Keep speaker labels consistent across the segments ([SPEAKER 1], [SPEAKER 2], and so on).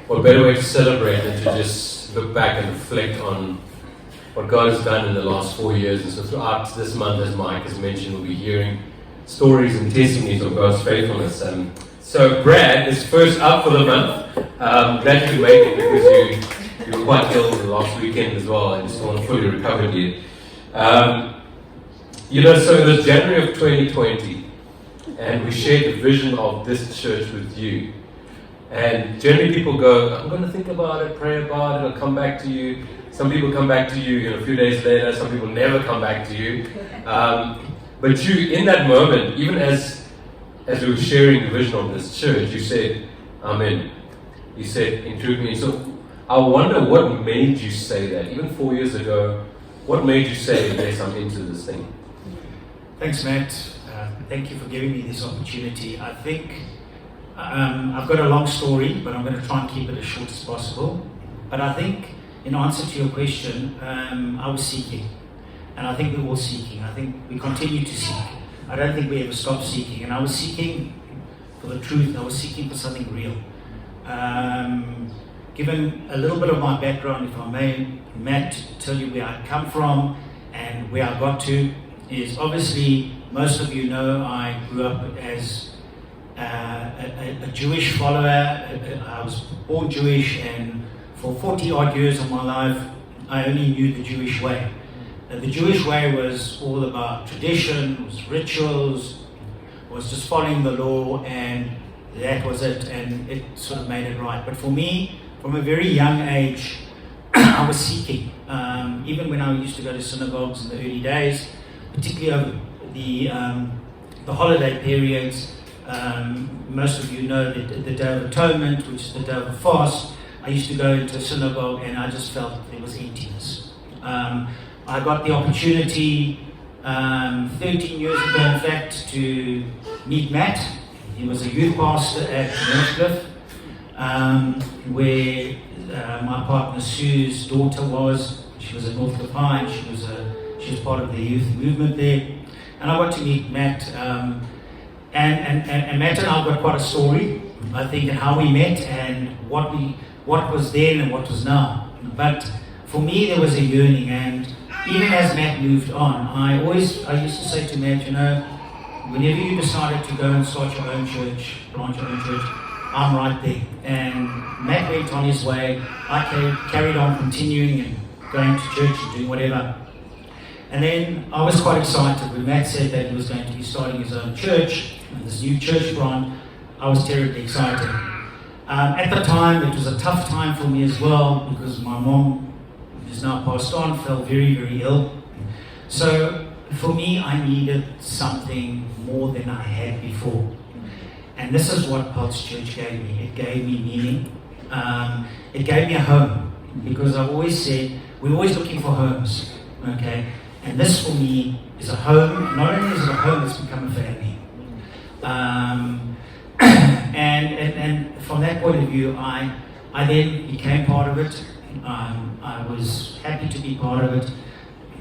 [SPEAKER 1] what better way to celebrate than to just look back and reflect on what God has done in the last 4 years. And so throughout this month, as Mike has mentioned, we'll be hearing stories and testimonies of God's faithfulness. So Brad is first up for the month. Glad you could make it because you were quite ill the last weekend as well and still not fully recovered yet. So it was January of 2020 and we shared the vision of this church with you. And generally people go, I'm going to think about it, pray about it, I'll come back to you. Some people come back to you a few days later, some people never come back to you. But you, in that moment, even as we were sharing the vision of this church, you said, Amen. You said, include me. So I wonder what made you say that. Even 4 years ago, what made you say, yes, I'm into this thing?
[SPEAKER 2] Thanks, Matt. Thank you for giving me this opportunity. I think I've got a long story, but I'm going to try and keep it as short as possible. But I think, in answer to your question, I was seeking. And I think we're all seeking. I think we continue to seek. I don't think we ever stop seeking. And I was seeking for the truth. I was seeking for something real. Given a little bit of my background, if I may, Matt, tell you where I come from and where I got to, is obviously, most of you know, I grew up as a Jewish follower. I was born Jewish, and for 40 odd years of my life, I only knew the Jewish way. The Jewish way was all about tradition, was rituals, was just following the law, and that was it, and it sort of made it right. But for me, from a very young age, I was seeking. Even when I used to go to synagogues in the early days, particularly over the holiday periods, most of you know the Day of Atonement, which is the day of the fast. I used to go into a synagogue and I just felt there was emptiness. I got the opportunity 13 years ago, in fact, to meet Matt. He was a youth pastor at Northcliffe, where my partner Sue's daughter was. She was at Northcliffe High, and she was part of the youth movement there. And I got to meet Matt, and Matt and I got quite a story, I think, and how we met and what was then and what was now. But for me, there was a yearning, and even as Matt moved on, I used to say to Matt, whenever you decided to go and start your own church, plant your own church, I'm right there. And Matt went on his way. I carried on continuing and going to church and doing whatever. And then I was quite excited when Matt said that he was going to be starting his own church, and this new church plant. I was terribly excited. At the time, it was a tough time for me as well, because my mom, who's now passed on, fell very, very ill. So for me, I needed something more than I had before. And this is what Pulse Church gave me. It gave me meaning. It gave me a home, because I've always said, we're always looking for homes, okay? And this for me is a home. Not only is it a home, it's become a family. And from that point of view, I then became part of it. I was happy to be part of it.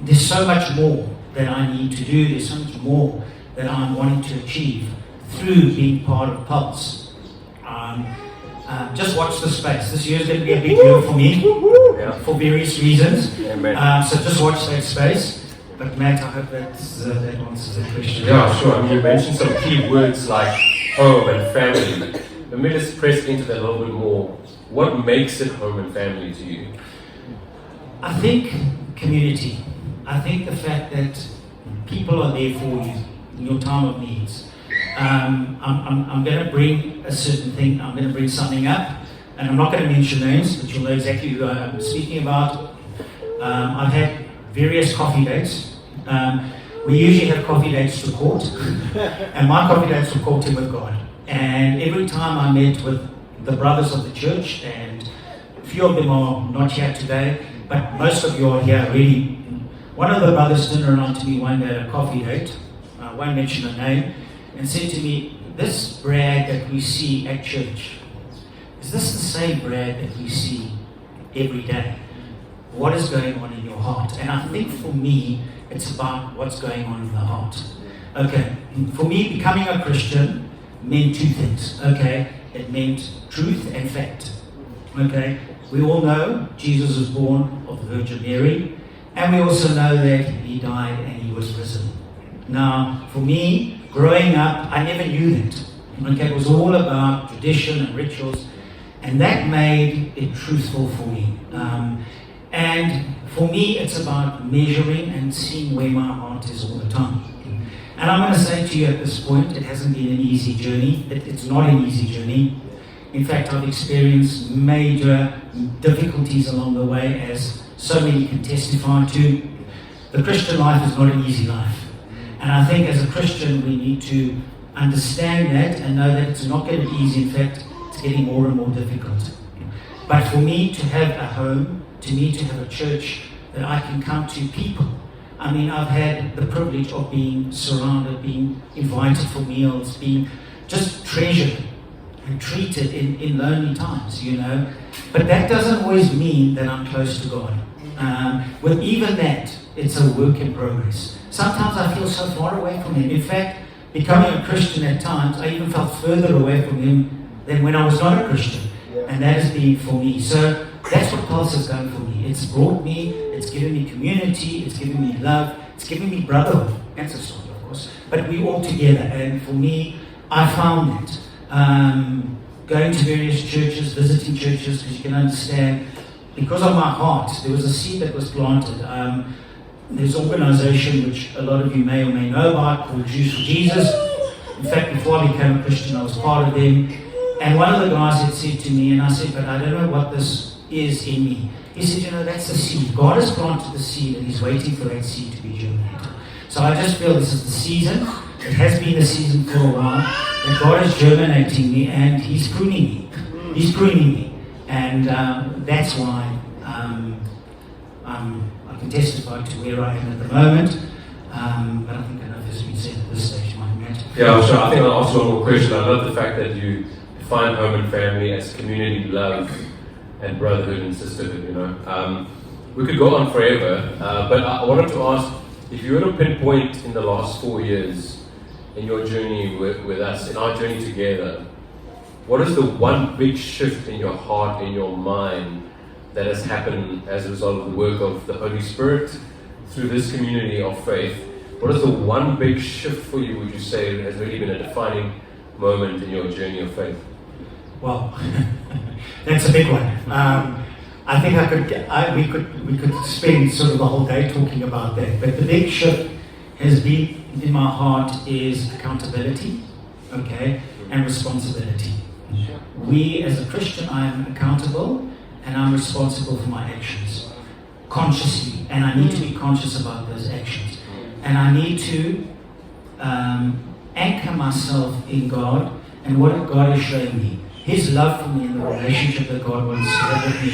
[SPEAKER 2] There's so much more that I need to do. There's so much more that I'm wanting to achieve through being part of Pulse. Just watch the space. This year is going to be a big year for me, for various reasons. So just watch that space. But Matt, I hope that answers the question.
[SPEAKER 1] Yeah, sure. I mean, you mentioned some key words like home and family. Let me just press into that a little bit more. What makes it home and family to you?
[SPEAKER 2] I think community. I think the fact that people are there for you in your time of needs. I'm going to bring a certain thing. I'm going to bring something up, and I'm not going to mention names, but you'll know exactly who I'm speaking about. I've had various coffee dates. We usually have coffee dates to court, and my coffee dates were courting with God. And every time I met with the brothers of the church, and a few of them are not here today, but most of you are here already. One of the brothers turned around to me one day at a coffee date, I won't mention her name, and said to me, this Brad that we see at church, is this the same Brad that we see every day? What is going on in your heart? And I think for me, it's about what's going on in the heart. Okay, for me, becoming a Christian meant two things. Okay, it meant truth and fact. Okay, we all know Jesus was born of the Virgin Mary, and we also know that he died and he was risen. Now, for me, growing up, I never knew that. Okay, it was all about tradition and rituals, and that made it truthful for me. And for me, it's about measuring and seeing where my heart is all the time. And I'm going to say to you at this point, it hasn't been an easy journey. It's not an easy journey. In fact, I've experienced major difficulties along the way, as so many can testify to. The Christian life is not an easy life. And I think as a Christian, we need to understand that and know that it's not going to be easy. In fact, it's getting more and more difficult. But for me to have a home, to me to have a church that I can come to people. I mean, I've had the privilege of being surrounded, being invited for meals, being just treasured and treated in lonely times, you know. But that doesn't always mean that I'm close to God. With even that, it's a work in progress. Sometimes I feel so far away from Him. In fact, becoming a Christian at times, I even felt further away from Him than when I was not a Christian. And that has been for me. So that's what Pulse has done for me. It's brought me, it's given me community, it's given me love, it's given me brotherhood and society, of course. But we all together. And for me, I found that. Going to various churches, visiting churches, because you can understand, because of my heart, there was a seed that was planted. There's an organization which a lot of you may or may know about called Jews for Jesus. In fact, before I became a Christian, I was part of them. And one of the guys had said to me, and I said, but I don't know what this is in me. He said, you know, that's the seed. God has planted the seed and He's waiting for that seed to be germinated. So I just feel this is the season. It has been the season for a while. That God is germinating me and He's pruning me. He's pruning me. And that's why I can testify to where I am at the moment. But I think enough has been said at this stage, Matt.
[SPEAKER 1] Yeah, sure. I think I'll ask one more question. I love the fact that you define home and family as community, love, and brotherhood and sisterhood, you know. We could go on forever, but I wanted to ask, if you were to pinpoint in the last 4 years in your journey with us, in our journey together, what is the one big shift in your heart, in your mind, that has happened as a result of the work of the Holy Spirit through this community of faith? What is the one big shift for you, would you say, has really been a defining moment in your journey of faith?
[SPEAKER 2] Well, that's a big one. I think we could spend sort of the whole day talking about that. But the big shift has been in my heart is accountability, okay, and responsibility. We, as a Christian, I am accountable and I'm responsible for my actions consciously, and I need to be conscious about those actions. And I need to anchor myself in God and what God is showing me. His love for me and the relationship that God wants to have with me.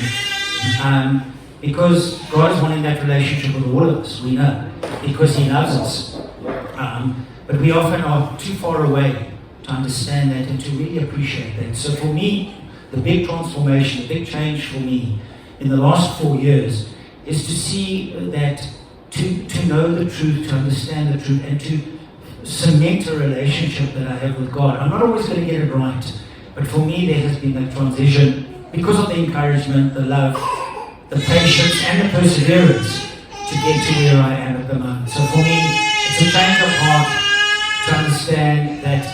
[SPEAKER 2] Because God is wanting that relationship with all of us, we know, because He loves us. But we often are too far away to understand that and to really appreciate that. So for me, the big transformation, the big change for me in the last 4 years is to see that, to know the truth, to understand the truth, and to cement a relationship that I have with God. I'm not always going to get it right, but for me there has been that transition because of the encouragement, the love, the patience, and the perseverance to get to where I am at the moment. So for me, it's a change of heart to understand that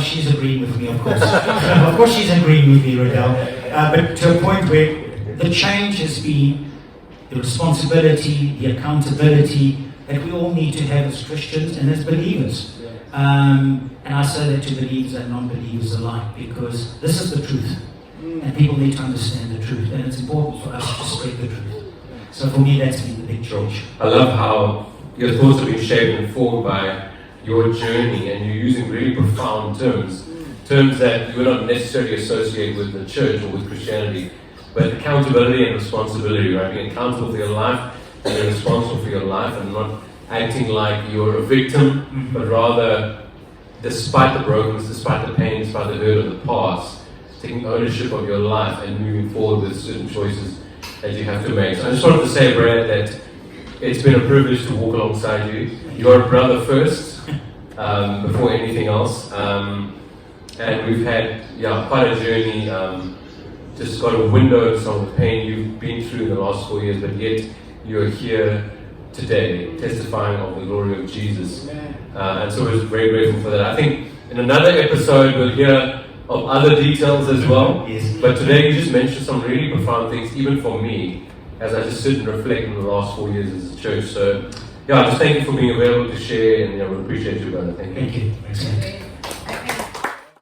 [SPEAKER 2] she's agreeing with me, of course. Of course she's agreeing with me, Rodell. But to a point where the change has been the responsibility, the accountability that we all need to have as Christians and as believers. And I say that to believers and non-believers alike, because this is the truth. And people need to understand the truth. And it's important for us to spread the truth. So for me, that's been the big change.
[SPEAKER 1] I love how your thoughts have been shaped and formed by your journey, and you're using really profound terms that you would not necessarily associate with the church or with Christianity, but accountability and responsibility, right? Being accountable for your life and being responsible for your life, and not acting like you're a victim, but rather, despite the brokenness, despite the pain, despite the hurt of the past, taking ownership of your life and moving forward with certain choices that you have to make. So I just wanted to say, Brad, that it's been a privilege to walk alongside you. You're a brother first, before anything else. And we've had quite a journey. Just got a window of some of the pain you've been through in the last 4 years, but yet you're here today testifying of the glory of Jesus. And so we're very grateful for that. I think in another episode we'll hear of other details as well.
[SPEAKER 2] Yes.
[SPEAKER 1] But today you just mentioned some really profound things, even for me, as I just sit and reflect on the last 4 years as a church. So, just thank you for being available to share, and we appreciate you, brother. Thank you.
[SPEAKER 2] Thank you. Thanks, man.